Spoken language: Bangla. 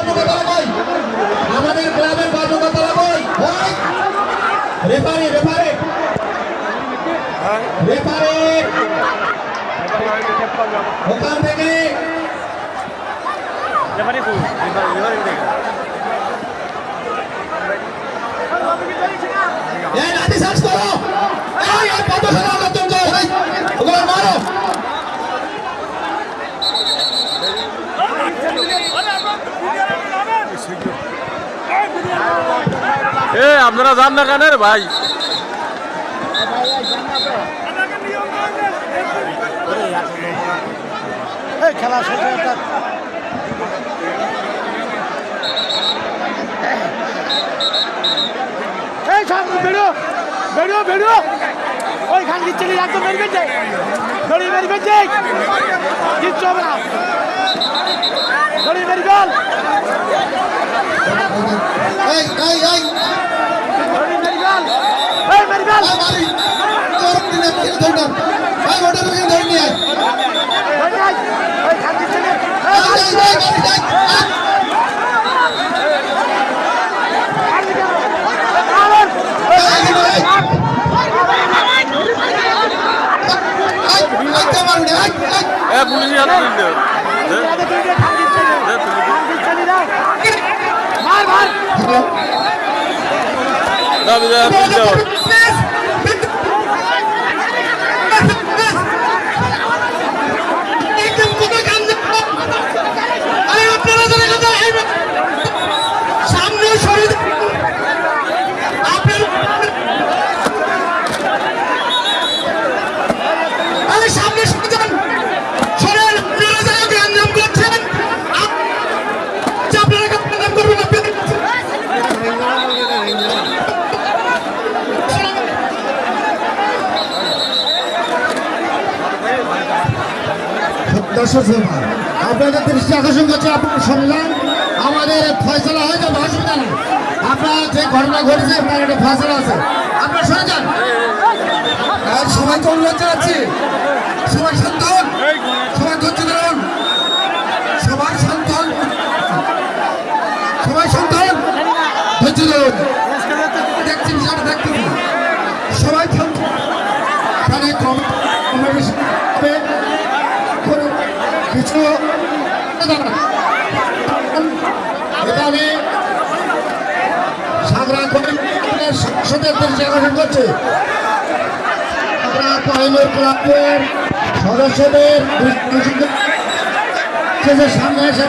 কর্মকর্তারা কই? আমাদের ক্লাবের কর্মকর্তারা কই? রেফারি রেফারি রেফারি ওখান থেকে লাঠি চার্জ করো। কত সারা লোকজন ওগুলো মারো। আপনারা যান না কেন রে ভাই? খেলা শেষ হয়ে বেরো বেরো বেরো ওই খান দিচ্ছে একদম মেরবেন যাই দড়ি মেরবেন যাই কিচ্ছু হবে না দড়ি মেরবেন আপনাদের দৃষ্টি আকর্ষণ করছে, আপনারা শুনলেন আমাদের ফয়সলা হয়ে যাবে, অসুবিধা নেই। আপনার যে ঘটনা ঘটেছে আপনার একটা ফয়সলা আছে, আপনারা শুনে যান। সবাইকে অনুরোধ জানাচ্ছি, সবাই শান্ত হন, সবাই ধৈর্য ধরুন, সবাই শান্ত হন, সবাই শান্ত হন, ধৈর্য ধরুন। দেখছি বিষয়টা দেখতে সবাই শান্ত এখানে কিছু এখানে সাধারণ সদস্যদের দৃষ্টি আকর্ষণ করছে। আমরা পাইলট ক্লাবের সদস্যদের সামনে এসে